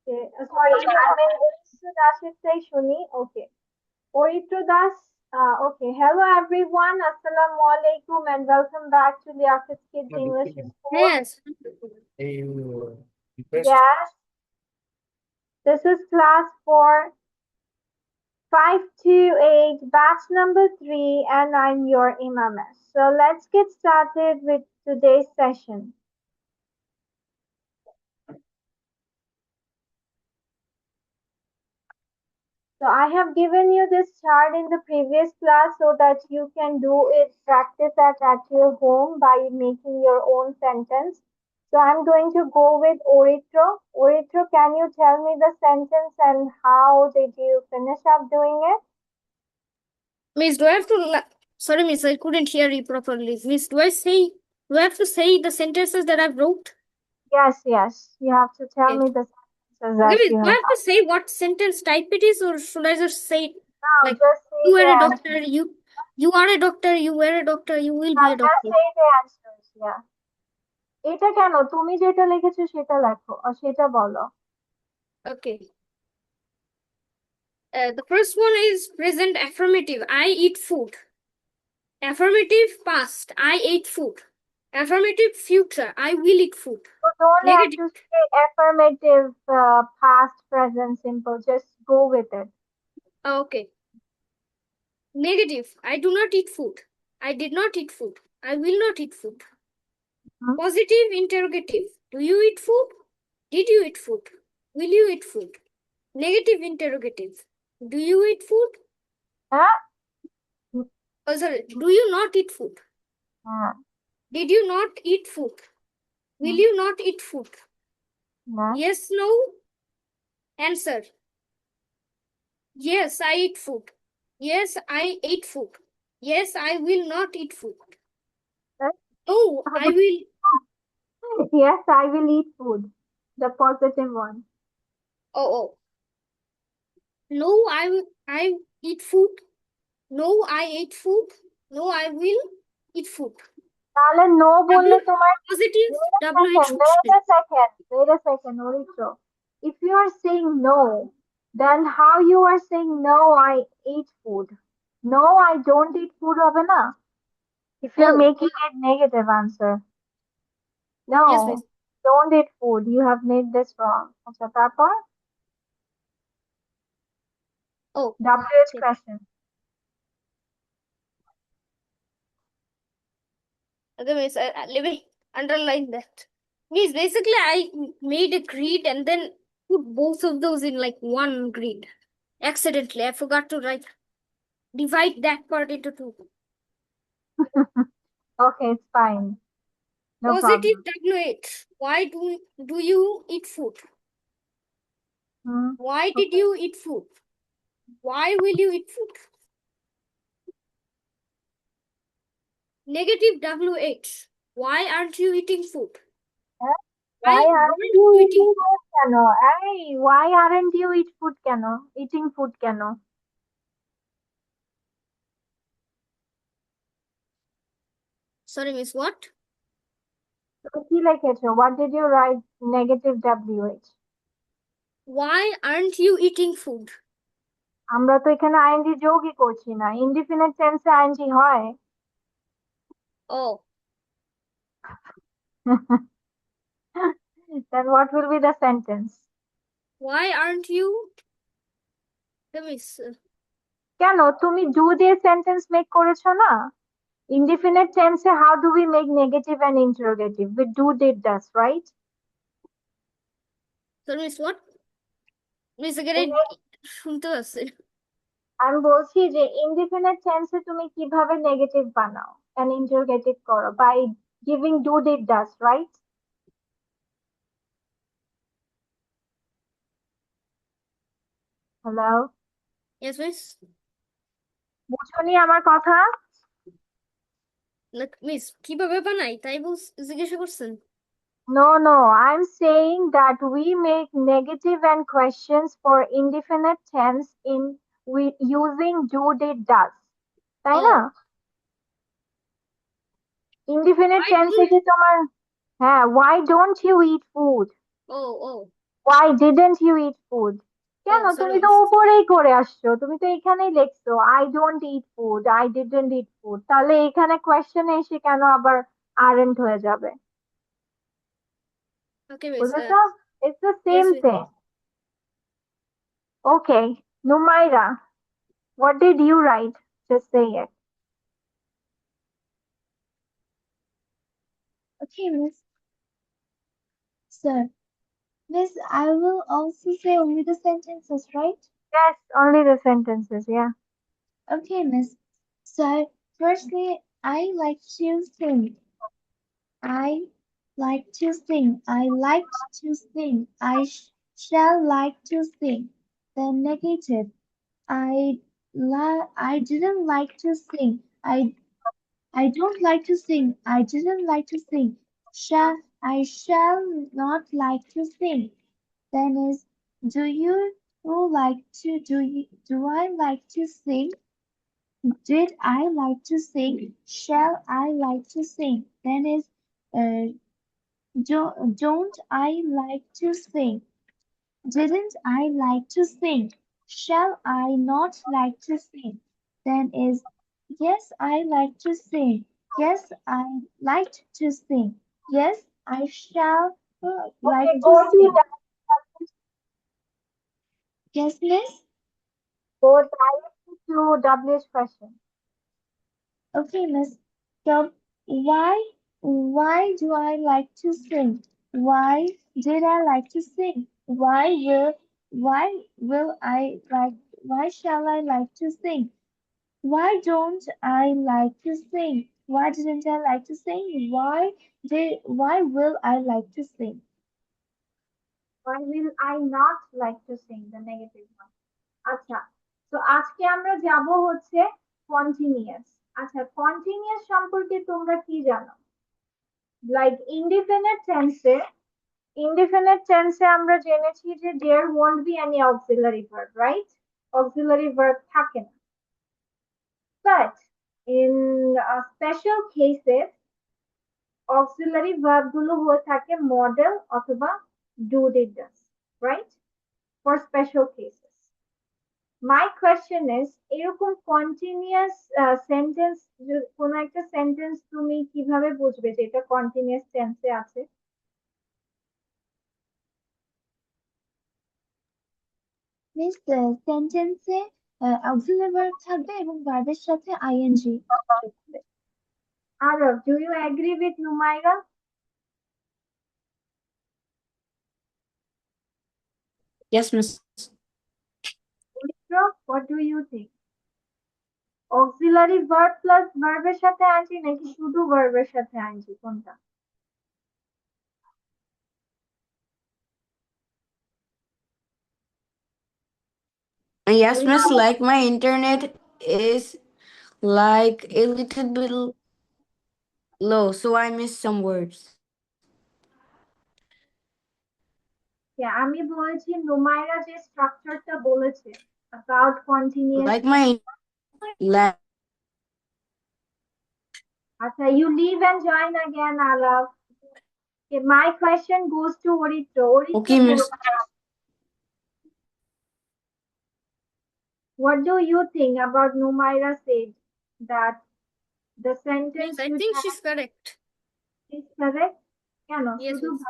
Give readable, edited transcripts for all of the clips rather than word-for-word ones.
Okay, sorry, আমি অরিত্র দাসেরটাই শুনি। Okay, Aritra Das. Okay, hello everyone. Assalamu alaikum and welcome back to Liaqat Kids English School. Yes. Yes, this is class 528, batch number 3, and I'm your Imames. So let's get started with today's session. So I have given you this chart in the previous class so that you can do it, practice at your home by making your own sentence. So I'm going to go with Oritro. Oritro, can you tell me the sentence and how did you finish up doing it? Miss, do I have to? Sorry, Miss, I couldn't hear you properly. Miss, do I have to say the sentences that I've wrote? Yes, yes. You have to tell Okay. me the sentences Okay, that Miss, you do I have. have to say what sentence type it is, or should I just say Now like just say you the are a doctor, answers. you are a doctor, you were a doctor, you will be Now a just doctor. say the answers. Yeah. এটা কেন তুমি যেটা লিখেছো সেটা লেখো আর সেটা বলো. Okay. The first one is present affirmative. I eat food. Affirmative past. I ate food. Affirmative future. I will eat food. You don't have Negative. to say affirmative, past, present, simple. Just go with it. Okay. Negative. I do not eat food. I did not eat food. I will not eat food. Hmm? Positive interrogative. Do you eat food? Did you eat food? Will you eat food? Negative interrogative. Do you eat food? Huh? Oh, sorry. Do you not eat food? Hmm. Did you not eat food? Will Hmm. you not eat food? Yeah. Yes, no. Answer. Yes, I eat food. Yes, I ate food. Yes, I will not eat food. No, I will. Yes, I will eat food. The positive one. Oh. No, I eat food. No, I ate food. No, I will eat food. তাহলে no বললে W তোমার. positive, WH Wait question. a second. Wait a second, Orito. If you are saying no, then how you are saying no, I ate food. No, I don't eat food হবে না? If you're Oh, making it negative answer. yes, miss. No, don't eat food. You have made this wrong. আচ্ছা তারপর Oh, WH okay. question. Okay, miss. Let me underline that. Miss, basically, I made a grid and then put both of those in like one grid. Accidentally, I forgot to divide that part into two. Okay, it's fine. No Positive problem. WH. Why do you eat food? Hmm. Why did Okay. you eat food? Why will you eat food? Negative WH. Why aren't you eating food? Huh? Why Why aren't aren't you you eating eating food? food কেন? Hey, why aren't you eat food কেন? Eating food কেন? Sorry, miss, what? তুমি কি লিখেছো? What did you write? Negative WH. Why aren't you eating food? আমরা তো এখানে ING যোগই করছি না। ইনডিফিনিট টেন্সে আইএনজি হয়। Oh, Then what will be the sentence? why aren't you? Miss, কেন তুমি do দিয়ে সেন্টেন্স মেক করেছো না? Indefinite tense, how do we make negative and interrogative? We do did does, right? sorry, miss, what? Miss, again, শুনতে পাচ্ছি। আমি বলছি যে indefinite tense এ তুমি কিভাবে নেগেটিভ বানাও and interrogative করো by giving do did does, right? Hello? Yes, miss. বুঝোনি আমার কথা? মিস কিভাবে বানাই তাই জিজ্ঞাসা করছেন? No, I'm saying that we make negative and questions for indefinite tense in using do did does, তাই না? Oh, Indefinite why tense A don't? কি তোমার, হ্যাঁ, why don't you eat food? Oh. Why didn't you eat food? কেন Oh, তুমি sorry, তো miss. উপরেই করে আসছো, তুমি তো এখানেই লিখছো I don't eat food, I didn't eat food, তাহলে এখানে কোয়েশ্চেনে এসে কেন আবার aren't হয়ে যাবে? Okay, miss. বুঝেছো? It's the Yes, same miss. thing. Okay, Numaira, what did you write? Just say it. Okay, Miss. Sir. Miss, I will also say only the sentences, right? Yes, only the sentences, yeah. Okay, Miss. So, firstly, I like to sing. I like to sing. I liked to sing. Shall like to sing. Then negative. I didn't like to sing. I don't like to sing. I didn't like to sing. I shall not like to sing. Then is do you like to do I like to sing? Did I like to sing? Shall I like to sing? Then is uh, don't I like to sing? Didn't I like to sing? Shall I not like to sing? Then is yes, I like to sing. Yes, I liked to sing. Yes, I shall like Okay, to go to sing. Yes, miss? go directly to W's question. Okay, miss. So why do I like to sing? Why did I like to sing? Why shall I like to sing? Why don't I like to sing? Why didn't I like to sing? Why will I like to sing? Why will I not like to sing? The negative one. আচ্ছা, তো আজকে আমরা যাব হচ্ছে continuous. আচ্ছা, continuous সম্পর্কে তোমরা কি জানো? লাইক ইনডিফিনিট টেন্সে আমরা জেনেছি যে there won't be any auxiliary verb, right? Auxiliary verb থাকে না। But in special cases auxiliary verb গুলো হয়ে থাকে মডেল অথবা do did does, right? For special cases. My question is, এরকম কন্টিনিউয়াস সেন্টেন্স, কোন একটা সেন্টেন্স তুমি কিভাবে বুঝবে যে এটা কন্টিনিউয়াস টেন্সে আছে? মিস সেন্টেন্সে অক্সিলারি ভার্ব থাকবে এবং ভার্বের সাথে আইএনজি থাকবে। Arav, do you agree with Numaira? Yes, miss. Ulitra, what do you think? Auxiliary verb plus ভার্বের সাথে আইএনজি নাকি শুধু ভার্বের সাথে আইএনজি, কোনটা? Yes, miss. Like my internet is like a little bit low, so I missed some words. আমি বলেছি নুমাইরা যে স্ট্রাকচারটা বলেছে about continuous Like my like. আচ্ছা, you leave and join again, Arav. Okay, my question goes to Oritra. Okay, miss. What do you think about Numaira said that the Miss, sentence I should think have she's correct. is correct? কেন Yes, শুধু miss.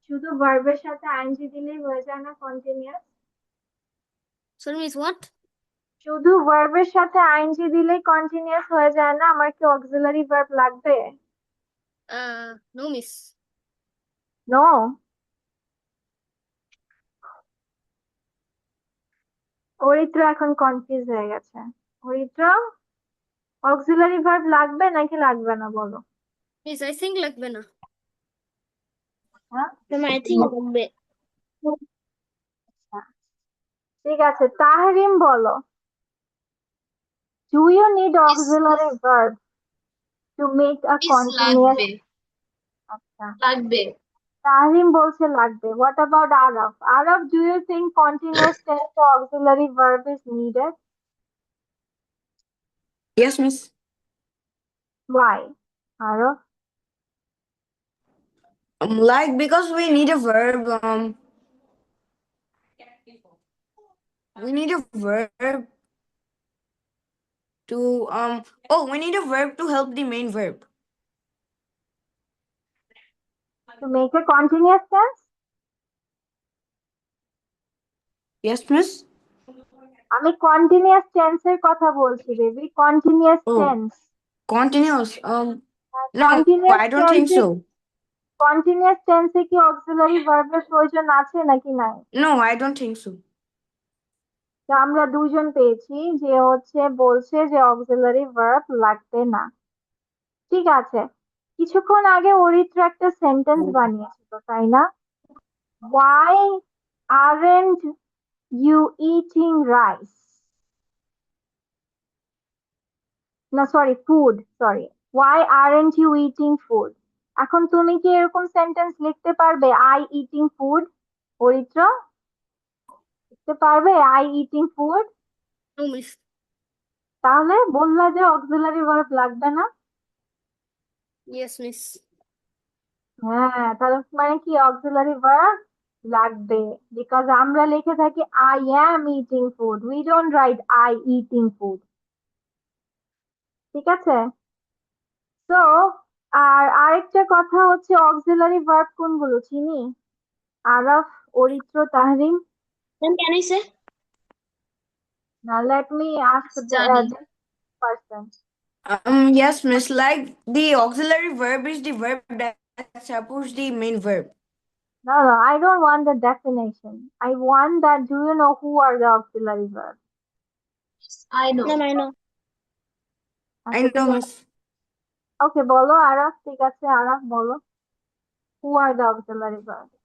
শুধু ভার্বের সাথে ING দিলেই হয়ে যায় না continuous? Sorry, miss, what? শুধু ভার্বের সাথে আইএনজি দিলেই কন্টিনিউয়াস হয়ে যায় না? আমার কি অক্সিলারি ভার্ব লাগবে? No, miss. নো। অরিত্র এখন কনফিউজ হয়ে গেছে। অরিত্র, অক্সিলারি ভার্ব লাগবে নাকি লাগবে না বলো? Miss, I think লাগবে না। হ্যাঁ, I think লাগবে। ঠিক আছে, তাহরিম বলো, do you need auxiliary verb to make a continuous? আচ্ছা, লাগবে। তাহরিম বলছে লাগবে। What about Arab? Arab, do you think continuous টেন্সে auxiliary verb is needed? Yes, miss. Why, Arav? Like because we need a verb. We need a verb to we need a verb to help the main verb. To make a continuous tense? Yes, miss? আমি continuous টেন্সের কথা বলছি baby, continuous Oh, tense. continuous. No, continuous I don't think টেন্সে so. Continuous টেন্সে কি auxiliary ভার্বের প্রয়োজন আছে নাকি নাই? No, I don't think so. তো আমরা দুজন পেয়েছি যে হচ্ছে বলছে যে অক্সিলারি ভার্ব লাগবে না। ঠিক আছে, কিছুক্ষণ আগে অরিত্র একটা সেন্টেন্স বানিয়েছিল তাই না? Why aren't you eating rice? না sorry, food, sorry. Why aren't you eating food? এখন তুমি কি এরকম সেন্টেন্স লিখতে পারবে, আই ইটিং ফুড? অরিত্র লিখতে পারবে I eating food? No, miss. তাহলে বললা যে অক্সিলারি ভার্ব লাগবে না। Yes, miss. হ্যাঁ, তাহলে মানে কি অক্সিলারি ভার্ব লাগবে, বিকজ আমরা লিখে থাকি I am eating food, we don't write I eating food. ঠিক আছে, তো আর আরেকটা কথা হচ্ছে অক্সিলারি ভার্ব কোনগুলো চিনি? Araf, Aritra, Tahrim. Then can I say? Now let me ask the Study. this person. Yes, miss. Like the auxiliary verb is the verb that supports the main verb. No, I don't want the definition. I want that. Do you know who are the auxiliary verbs? I know. I know. I know, miss. Okay, বলো আরাফ, ঠিক আছে আরাফ বলো। Who are the auxiliary verbs?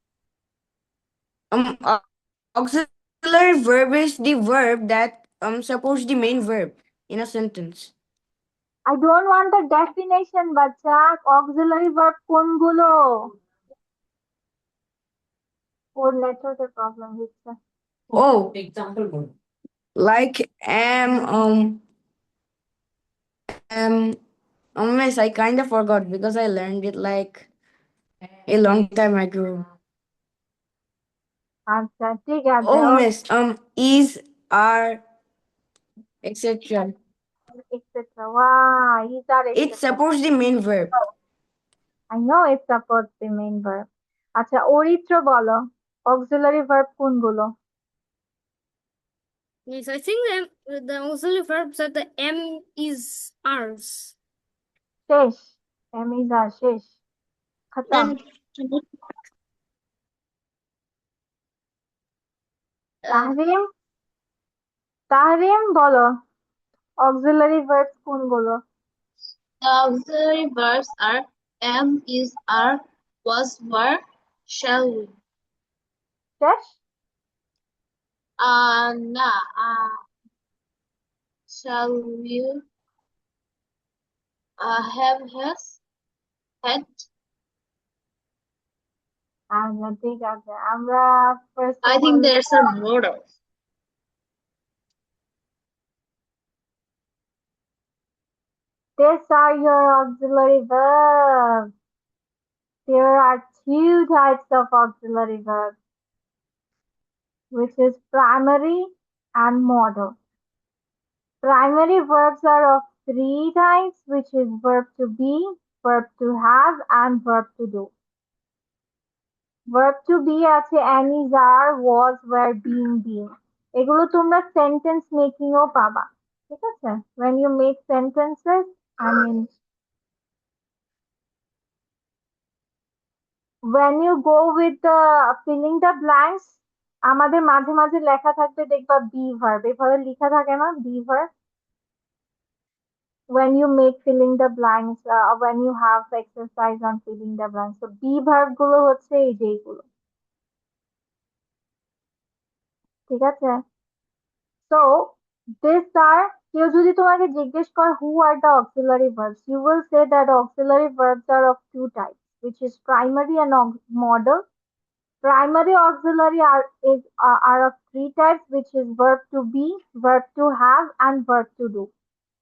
Auxiliary verb is the verb that supports the main verb in a sentence. I don't want the definition, বাচ্চা। auxiliary verb কোনগুলো? ওর নেটওয়ার্কের problem হচ্ছে। Oh, like miss, I kind of forgot because I learned it like a long time ago. আচ্ছা ঠিক আছে, Oh, miss, is, are, etc. etc. Wow, these are It etc. supports the main verb. I know it supports the main verb. আচ্ছা অরিত্র বলো auxiliary verb কোনগুলো? Yes, I think the auxiliary verbs are the am, is, ours. শেষ, am is are শেষ, খতম। তাহরিম, তাহরিম বলো auxiliary verbs কোনগুলো? The auxiliary verbs are am, is, are, was, were, shall we. শেষ? Na, shall we, have, has, had. আচ্ছা ঠিক আছে, আমরা first I of think all, there's some more. these are your auxiliary verbs. There are two types of auxiliary verbs, which is primary and modal. Primary verbs are of three types, which is verb to be, verb to have, and verb to do. Verb to be আছে am, is, are, was, were, being. এগুলো তোমরা sentence making ও পাবা। ঠিক আছে? When you make sentences, I mean, when you go with the filling the blanks, আমাদের মাঝে মাঝে লেখা থাকবে দেখবা be verb, এভাবে লেখা থাকে না be verb? When you make filling the blanks, when you have exercise on filling the blanks, so be verb গুলো হচ্ছে এই যেগুলো। ঠিক আছে, so these are, কেউ যদি তোমাকে জিজ্ঞেস করে who are the auxiliary verbs, you will say that auxiliary verbs are of two types, which is primary and modal. Primary auxiliary are of three types, which is verb to be, verb to have, and verb to do.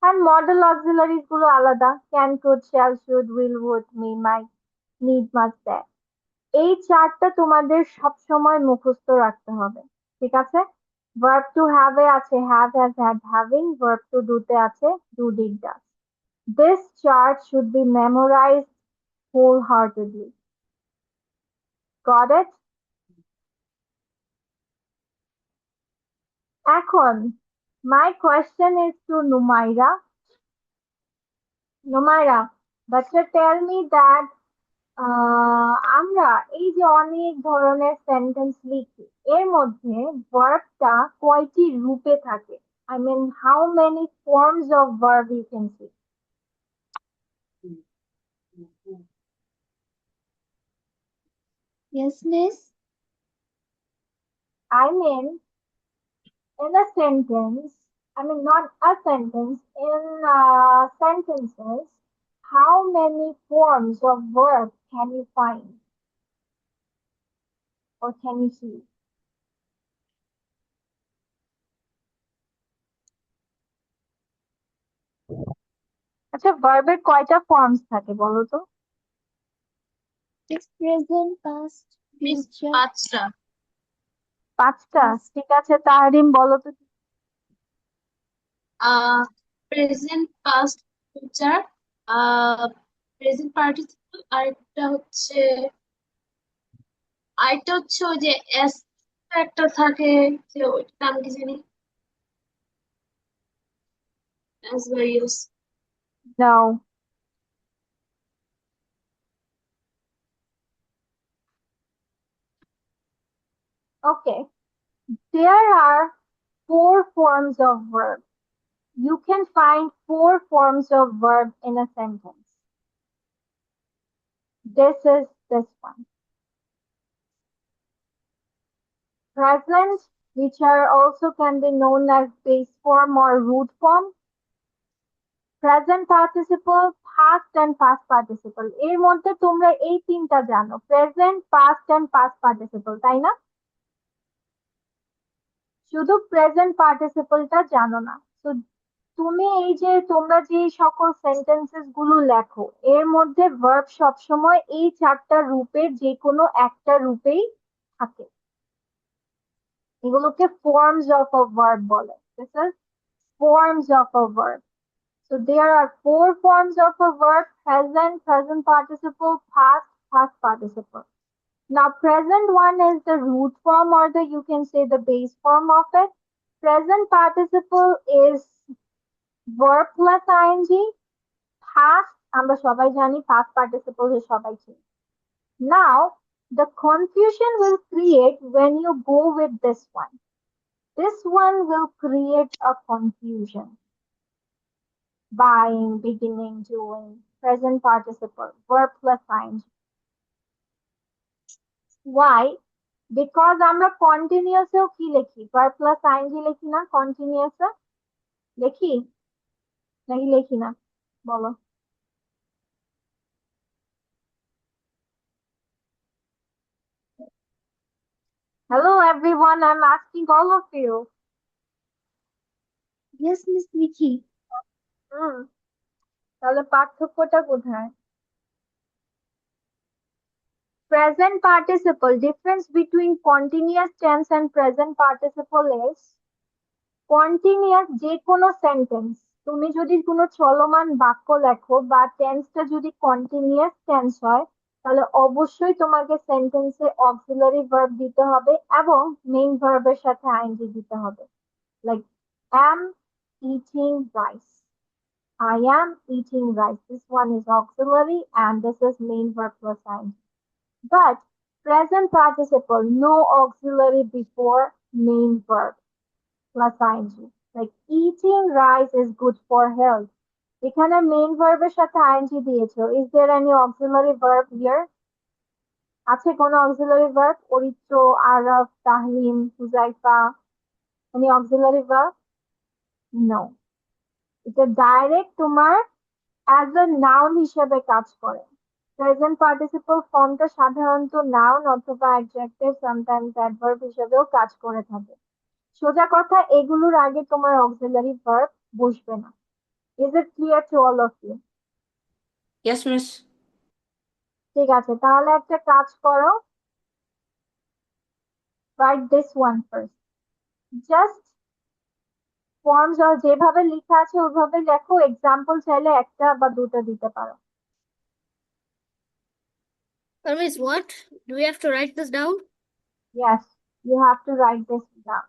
And modal auxiliaries গুলো আলাদা, can, could, shall, should, will, would, may, might, need, must, there. এই চারটা তোমাদের সব সময় মুখস্থ রাখতে হবে। ঠিক আছে? verb to have এ আছে have, has, had, having. verb to do তে আছে do, did, does. This chart should be memorized wholeheartedly. Got it? এখন my question is to Numaira. Numaira, বাচ্চা tell me that আমরা এই যে অনেক ধরনের সেন্টেন্স লিখি এর মধ্যে ভার্বটা কয়টি রূপে থাকে? I mean, how many forms of verb you can see? Yes, miss. I mean, in a sentence, I mean, not a sentence, in sentences, how many forms of verb can you find or can you see? আচ্ছা, ভার্বের কয়টা forms থাকে বলো তো? It's present, past, miss future. 5টা। পাঁচটা? ঠিক আছে, তাহরিম বলো তো। Present, past, future, present participle, আরেকটা হচ্ছে ওই যে এস একটা থাকে, যে ওইটার নাম কি জানি, এস বা use. No. Okay. There are 4 forms of verb. You can find 4 forms of verb in a sentence. This is this one. Present, which are also can be known as base form or root form. Present participle, past and past participle. এর মধ্যে তোমরা এই তিনটা জানো, present, past and past participle, তাই না? শুধু present পার্টিসিপলটা জানো না। তো তুমি এই যে তোমরা যে সকল সেন্টেন্সেস গুলো লেখো এর মধ্যে ভার্ব সবসময় এই 4টা রূপের যে কোনো একটা রূপেই থাকে। এগুলোকে ফর্মস অফ আ ভার্ব বলে। This is forms of a verb. So there are 4 forms of a verb: present, present participle, past, past participle. Now, present one is the root form, or you can say the base form of it. Present participle is verb plus ing. Past, আমরা সবাই জানি past participle is সবাই চিনি। Now, the confusion will create when you go with this one. This one will create a confusion. Buying, beginning, doing, present participle, verb plus ing. Why? Because আমরা continuous এও কি লিখি? verb plus ing লিখি না? continuous এ লিখি নাকি লিখি না? বলো। Hello everyone, I'm asking all of you. Yes, Miss Vicky. তাহলে পার্থক্যটা কোথায়? Present participle, difference between continuous tense and present participle is continuous যে কোনো সেন্টেন্স, তুমি যদি কোনো চলমান বাক্য লেখো বা টেন্সটা যদি কন্টিনিউয়াস টেন্স হয় তাহলে অবশ্যই তোমাকে সেন্টেন্সে অক্সিলারি ভার্ব দিতে হবে এবং মেইন ভার্বের সাথে আইএনজি দিতে হবে। Like am eating rice. I am eating rice. This one is auxiliary and this is main verb plus ing. But present participle, no auxiliary before main verb plus ing. Like eating rice is good for health. এখানে main verb এর সাথে ing দিয়েছো। Is there any auxiliary verb here? আছে কোনো auxiliary verb? Aritra, Arab, Tahrim, Huzaifa? Any auxiliary verb? No. এটা direct তোমার as a noun হিসেবে কাজ করে। প্রেজেন্ট পার্টিসিপল ফর্মটা সাধারণত নাউন অথবা অ্যাডজেক্টিভ, সামটাইমস অ্যাডভার্ব হিসেবেও কাজ করে থাকে। সোজা কথা, এগুলোর আগে তোমার অক্সিলারি ভার্ব বসবে না। Is it clear to all of you? Yes, miss. ঠিক আছে, তাহলে একটা কাজ করো, write this one first. Just forms যেভাবে লেখা আছে ওইভাবে লেখো, এক্সাম্পল চাইলে একটা বা দুটো দিতে পারো। Parvez, what? Do we have to write this down? Yes, you have to write this down,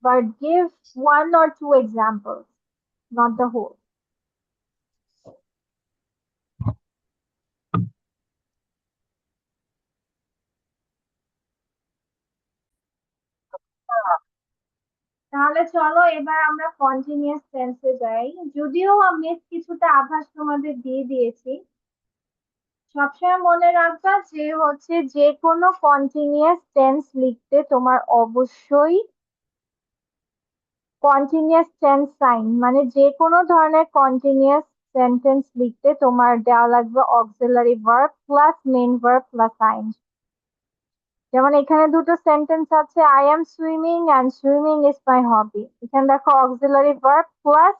but give one or two examples, not the whole. তাহলে চলো এবার আমরা কন্টিনিউয়াস টেন্সে যাই। যদিও আমি কিছুটা আভাস তোমাদের দিয়ে দিয়েছি, সবসময় মনে রাখবা যে হচ্ছে যে কোনো কন্টিনিউয়াস টেন্স লিখতে তোমার অবশ্যই কন্টিনিউয়াস টেন্স সাইন, মানে যে কোনো ধরনের কন্টিনিউয়াস সেন্টেন্স লিখতে তোমার দেওয়া লাগবে auxiliary verb plus main verb plus ing. যেমন এখানে দুটো সেন্টেন্স আছে, I am swimming and swimming is my hobby. এখানে দেখো অক্সিলারি ভার্ব প্লাস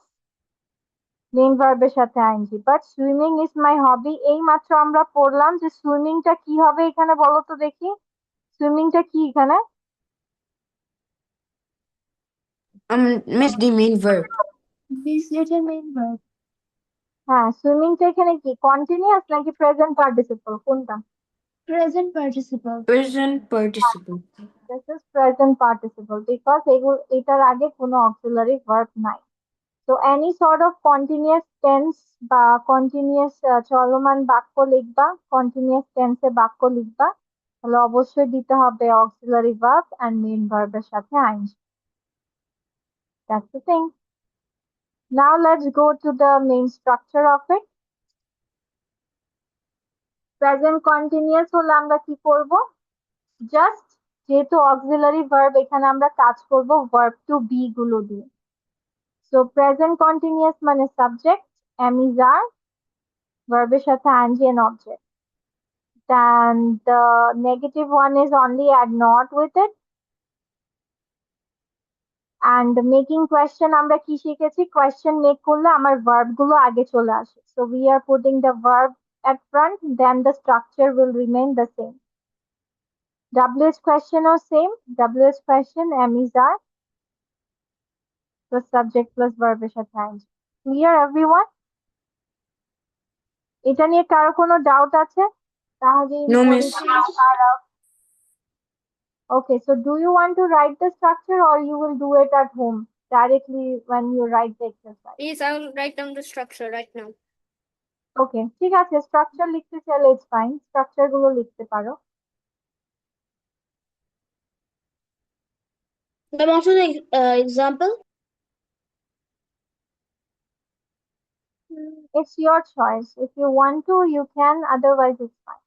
মেইন ভার্বের সাথে ING, but swimming is my hobby এই মাত্র আমরা পড়লাম যে সুইমিংটা কি হবে এখানে, বলো তো দেখি সুইমিংটা কি এখানে? Miss the main verb. Miss little main verb. হ্যাঁ, সুইমিংটা এখানে কি কন্টিনিউয়াস নাকি প্রেজেন্ট পার্টিসিপল, কোনটা? Present participle. Present participle. This is present participle because এটার আগে কোনো অক্সিলারি ভার্ব নাই। তো any sort of continuous tense বা কন্টিনিউয়াস চলমান বাক্য লিখবা, কন্টিনিউয়াস টেন্সে বাক্য লিখবা, তাহলে অবশ্যই দিতে হবে অক্সিলারি ভার্ব এন্ড মেইন ভার্বের সাথে ING. That's the thing. Now let's go to the main structure of it. Present continuous হলে আমরা কি করব? জাস্ট যেহেতু অক্সিলারি ভার্ব এখানে আমরা কাজ করব ভার্ব টু বি গুলো দিয়ে। সো প্রেজেন্ট কন্টিনিউয়াস মানে সাবজেক্ট, am is are, ভার্বের সাথে ing and object. Then the negative one is only add not with it. And making question আমরা কি শিখেছি? question make করলে আমার verb গুলো আগে চলে আসে। So we are putting the verb at front, then the structure will remain the same. WH question or same, WH question am is are plus subject plus verb এর সাথে ing. Clear everyone? এটা নিয়ে কারো কোনো doubt আছে? তাহজিন, No, miss. Aritri, Araf? Okay, so do you want to write the structure or you will do it at home directly when you write the exercise? Yes, I will write down the structure right now. Okay, ঠিক আছে, structure লিখতে চাইলে it's fine, structure গুলো লিখতে পারো। Ma'am, also the example. It's your choice. If you want to, you can, otherwise it's fine.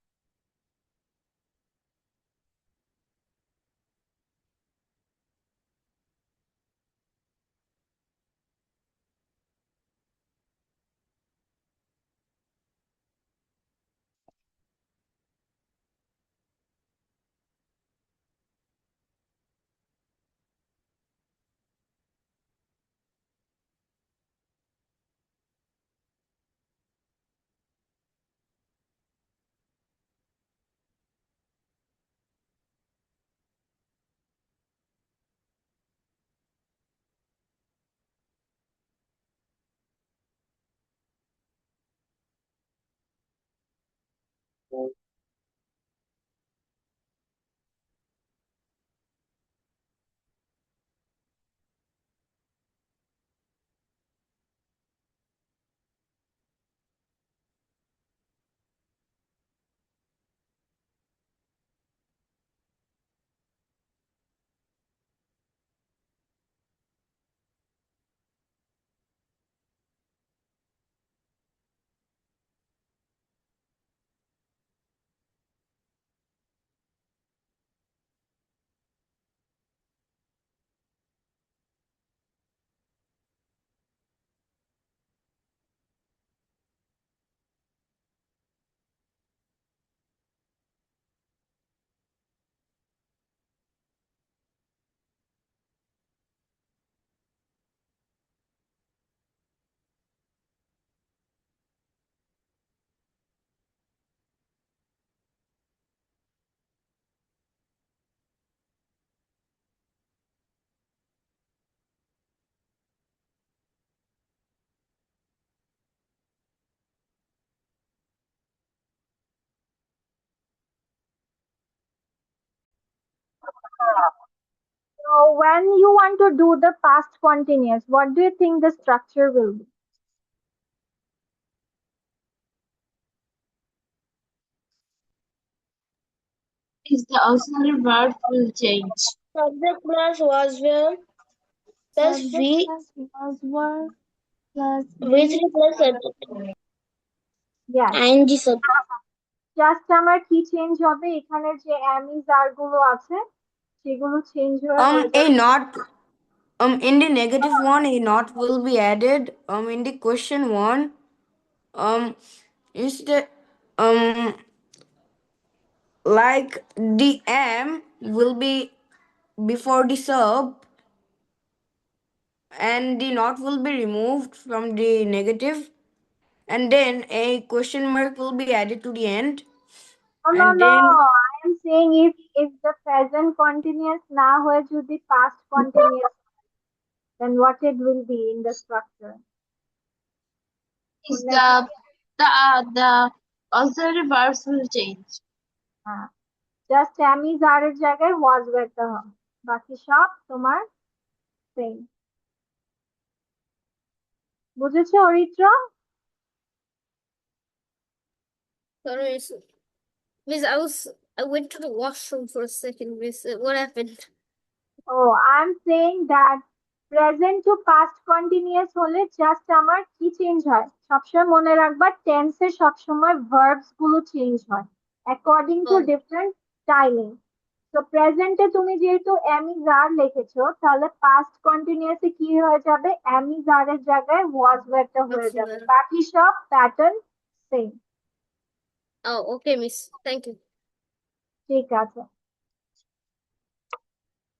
when you want to do the past continuous, what do you think the structure will be? Is the auxiliary verb will change. Subject plus was were plus Subject plus was were plus V3 plus subject Yes. ing subject. Just আমার কি change হবে, এখানে যে amidst আর গুলো আছে সেগুলো change হয়ে A not in the negative one, a not will be added. In the question one, instead like the am will be before the sub, and the not will be removed from the negative, and then a question mark will be added to the end, no, and then I am saying if the present continuous না হয়ে যদি past continuous, then what it will be in the structure? Is the auxiliary verbs will change. Just amidst আর এর জায়গায় was বসাতে হবে, বাকি সব তোমার সেম। বুঝেছো Aritra? Sorry, Miss, I went to the washroom for a second, Miss. What happened? Oh, I'm saying that present two past continuous হলে just আমার কি চেঞ্জ হয়, সবসময় মনে রাখবা টেন্সে সবসময় ভার্বস গুলো চেঞ্জ হয় according to Oh. Different timing. তো প্রেজেন্টে তুমি যেহেতু অ্যামিজ আর লিখেছো, তাহলে পাস্ট কন্টিনিউয়াসে কি হয়ে যাবে, অ্যামিজ আর এর জায়গায় ওয়াজ ওয়ারটা হয়ে যাবে, Absolutely. বাকি সব pattern same. Oh, okay, Miss. Thank you. ঠিক আছে।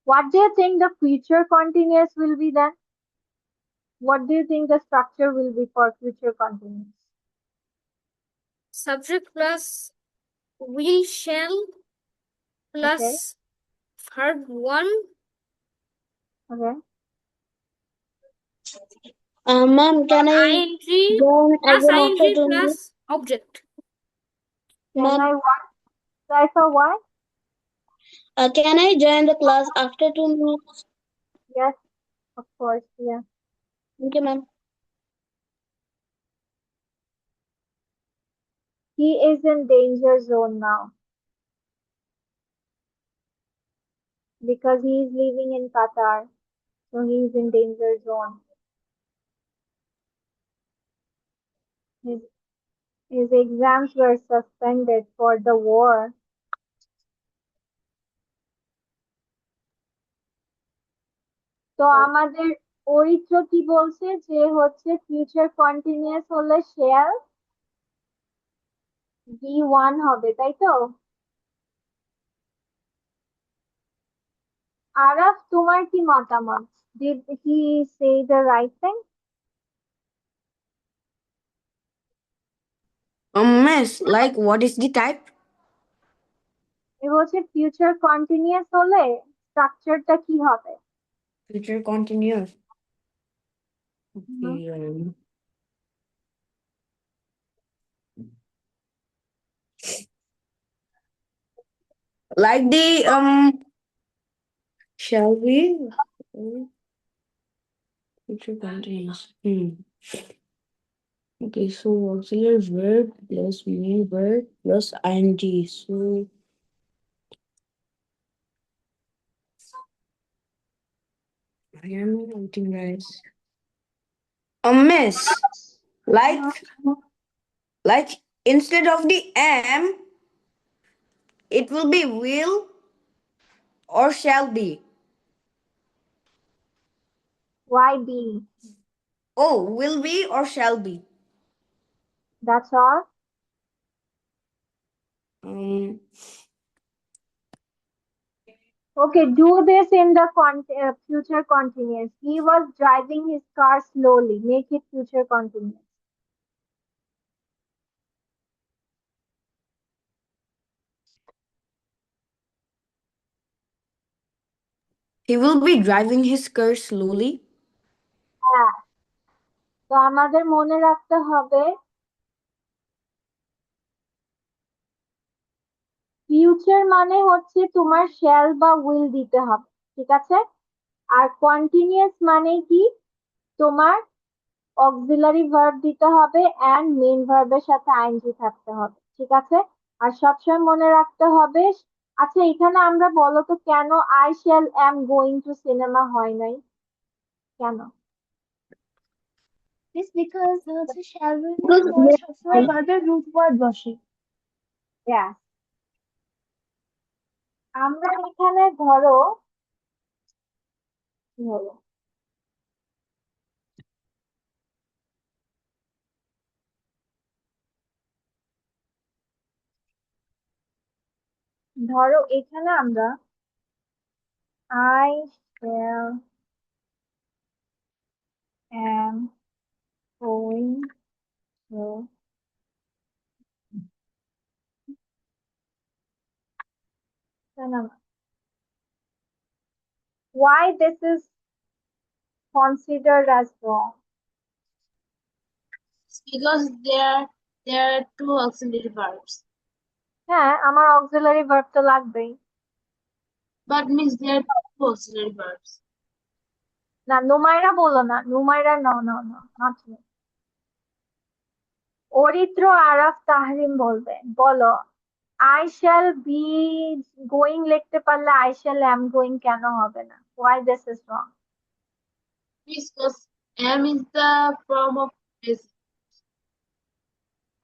What do you think the future continuous will be then? What do you think the structure will be for future continuous? Subject plus will shall plus verb one. Okay. Ma'am, can I ing join plus again ing after 2 plus minutes? object. Can Ma'am, I what? Cipher what? can I join the class after 2 minutes? Yes, of course. Yeah. Thank you, ma'am. He is in danger zone now because he is living in Qatar. So he is in danger zone. His exams were suspended for the war. তো আমাদের অরিত্র কি বলছে যে হচ্ছে future continuous হলে share V1 হবে, তাই তো? আরাফ, তোমার কি মতামত? Did he say the right thing? Miss, like what is the type? এ বলছে ফিউচার কন্টিনিউয়াস হলে স্ট্রাকচারটা কি হবে? Future continuous. Mhm. Okay, like the shall we? Future continuous. Okay, so auxiliary verb plus main verb plus ing. So I am writing, guys. Miss, like instead of the am, it will be will or shall be. Why B? Oh, will be or shall be. That's all. Okay, do this in the future continuous. He was driving his car slowly. Make it future continuous. He will be driving his car slowly. হ্যাঁ, তো আমাদের মনে রাখতে হবে future মানে হচ্ছে তোমার shall বা উইল দিতে হবে, ঠিক আছে? আর কন্টিনিউয়াস মানে কি, তোমার অক্সিলারি ভার্ব দিতে হবে অ্যান্ড মেইন ভার্বের সাথে আইএনজি থাকতে হবে, ঠিক আছে? আর সবসময় মনে রাখতে হবে। আচ্ছা, এখানে আমরা বলো তো কেন I shall am going to cinema হয় নাই, কেন? It's because হচ্ছে shall will এর Because পরে সবসময় ভার্বের root word বসে। Yes. আমরা এখানে ধরো কি হলো, ধরো এখানে আমরা I shall am going to cinema. Why this is considered as wrong? because there are two auxiliary verbs. হ্যাঁ, আমার অক্সিলারি ভার্ব তো লাগবেই। But means there are two auxiliary verbs. না, নুমাইরা বলো না, Numaira no no no, not me. Aritra, Araf, Tahrim বলবে, বলো I shall be going লিখতে পারলে আই শ্যাল অ্যাম গোয়িং কেন হবে না? Why this is wrong? Because am is the form of present.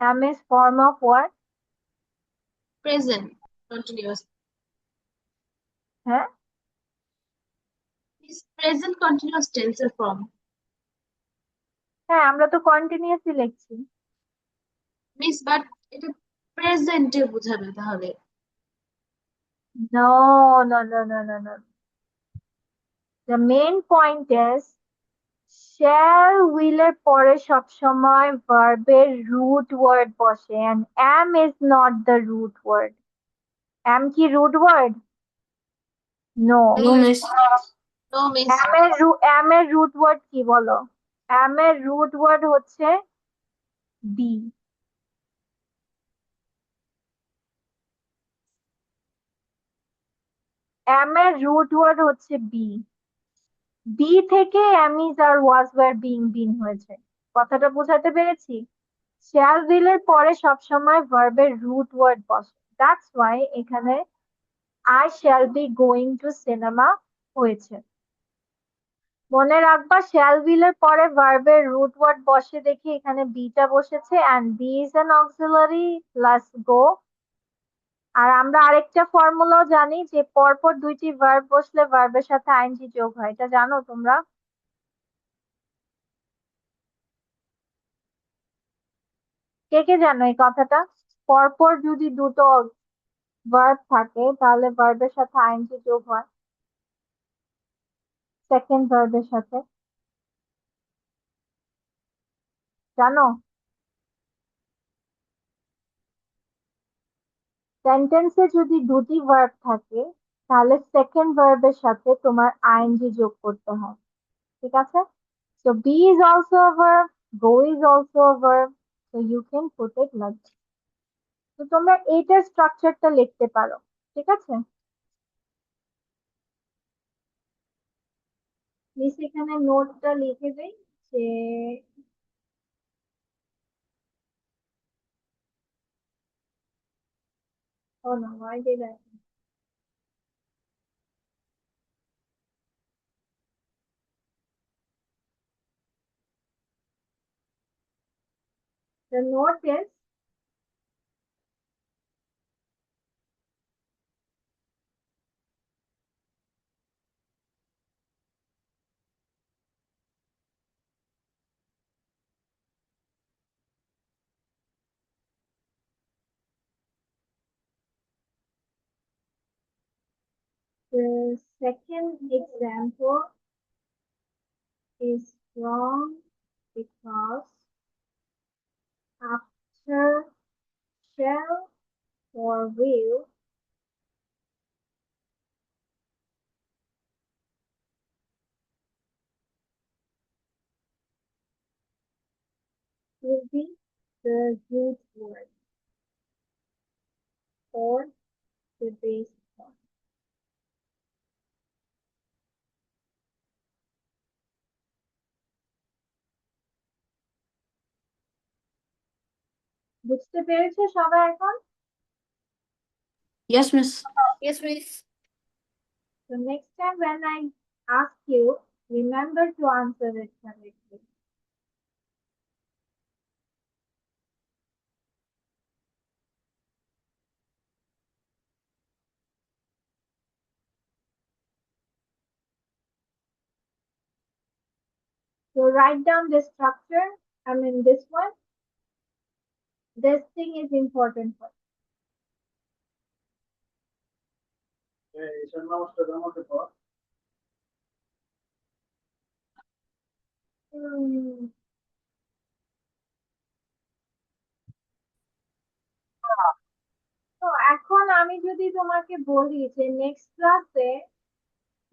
Am is form of what? Present continuous. হ্যাঁ, Is present continuous tense এর form. হ্যাঁ, আমরা তো কন্টিনিউয়াসলি লিখছি। Means but এটা present এ বোঝাবে তাহলে। No, no, no, no, no, no. The main point is shall will এর পরে সবসময় ভার্বের root word বসে and am is not the root word. Am কি root word? No. No, miss. No means am এর root word কি বলো? am এর root word হচ্ছে be. am এর root word হচ্ছে be. be থেকে am is R was were being been হয়েছে। কথাটা বোঝাতে পেরেছি? shall will এর পরে সবসময় ভার্বের root word বসে। That's why এখানে I shall be going to cinema হয়েছে। মনে রাখবা shall will এর পরে ভার্বের root word বসে দেখে এখানে be টা বসেছে and be is an auxiliary plus go। আর আমরা আরেকটা ফর্মুলাও জানি যে পরপর দুইটি ভার্ব বসলে ভার্বের সাথে আইএনজি যোগ হয়, এটা জানো তোমরা? কে কে জানো এই কথাটা? পরপর যদি দুটো ভার্ব থাকে তাহলে ভার্বের সাথে আইএনজি যোগ হয় সেকেন্ড ভার্বের সাথে, জানো? সেন্টেন্সে যদি দুটি ভার্ব থাকে তাহলে সেকেন্ড ভার্বের সাথে তোমার আইএনজি যোগ করতে হয়, ঠিক আছে? So be is also a verb, go is also a verb, so you can put it like this. তো তোমরা এইটার স্ট্রাকচারটা লিখতে পারো, ঠিক আছে? মিস এখানে নোটটা লিখে দেই যে oh no, why did I? The note is the second example is wrong because after shall or will be the root word or the base form. বুঝতে পেরেছো সবাই এখন? Yes, Miss. Yes, miss. So next time when I ask you, remember to answer it correctly. So write down the structure. I mean this one. This thing is important for you. তো এখন আমি যদি তোমাকে বলি যে next ক্লাসে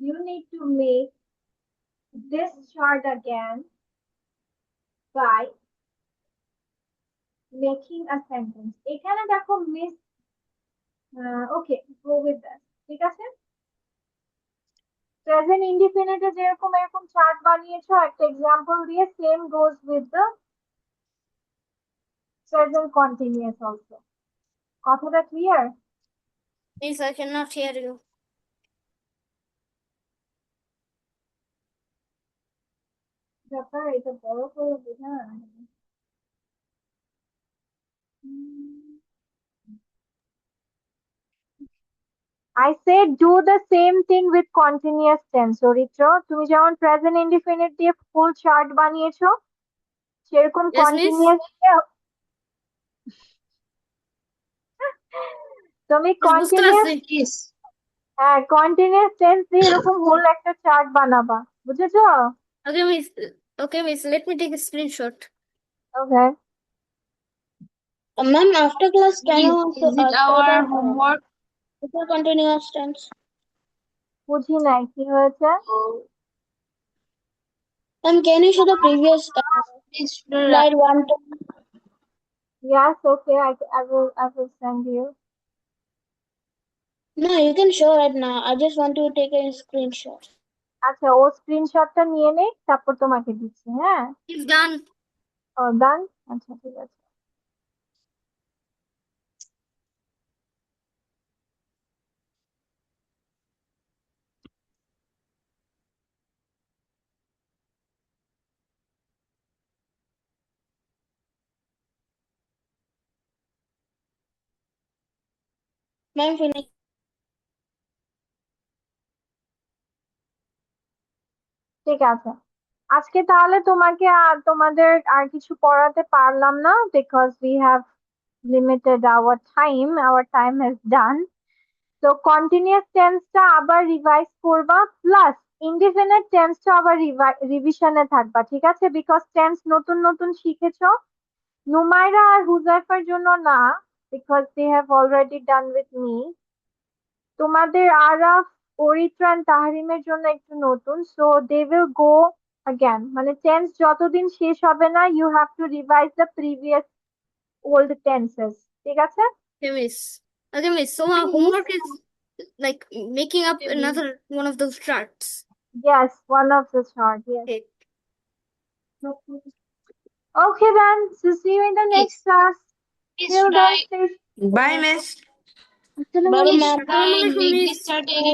you need to make this chart again by making a sentence. এখানে দেখো miss okay go with that, ঠিক আছে? প্রেজেন্ট ইনডিফিনিটে যেরকম এরকম চার্ট বানিয়েছো একটা এক্সাম্পল দিয়ে, same goes with the present continuous also. কথাটা clear? Miss, I cannot hear you. ব্যাপার এটা বড় করে বোঝা না। I said do the same thing with continuous tense. চরিত্র, তুমি যেমন প্রেজেন্ট ইনডিফিনিট দিয়ে ফুল চার্ট বানিয়েছো, সেরকম Yes, miss. কন্টিনিউয়াস দিয়ে তুমি Miss, বুঝতে কন্টিনিউয়াস, পারছি। Yes. হ্যাঁ কন্টিনিউয়াস টেন্স দিয়ে এরকম হোল একটা চার্ট বানাবা, বুঝেছো? Okay, miss. Okay, miss. Let me take a screenshot. Okay, Ma'am, after class, can you also Is it tell our the homework? future continuous tense? বুঝি নাই কি হয়েছে। Ma'am, can you show the previous Please, slide 1 to Yes, okay, I will send you. No, you can show right now. I just want to take a screenshot. আচ্ছা, ও স্ক্রিনশটটা নিয়ে নেই, তারপর তোমাকে দিচ্ছি। হ্যাঁ, It's done. ও ডান, আচ্ছা ঠিক আছে। Ma'am, finish. ঠিক আছে, আজকে তাহলে তোমাকে আর তোমাদের আর কিছু পড়াতে পারলাম না, because we have limited our time has done. তো কন্টিনিউয়াস টেন্সটা আবার রিভাইজ করবা, প্লাস ইনডিফিনিট টেন্সটা আবার রিভিশনে থাকবা, ঠিক আছে? বিকজ টেন্স নতুন নতুন শিখেছো, নুমাইরা আর হুজাইফার জন্য না, because they have already done with me. তোমাদের আরাফ, অরিত্রা এন্ড তাহরিমের জন্য একটু নতুন, so they will go again, মানে টেন্স যতদিন শেষ হবে না, you have to revise the previous old tenses, ঠিক আছে? Okay, miss. Okay, miss. So our homework is like making up another one of those charts. Yes, one of the chart, yes. Okay. Okay then, so see you in the next class. Please, Till should then, I stay Bye, Miss. Bye, ma'am. Assalamualaikum, make miss. this chart again?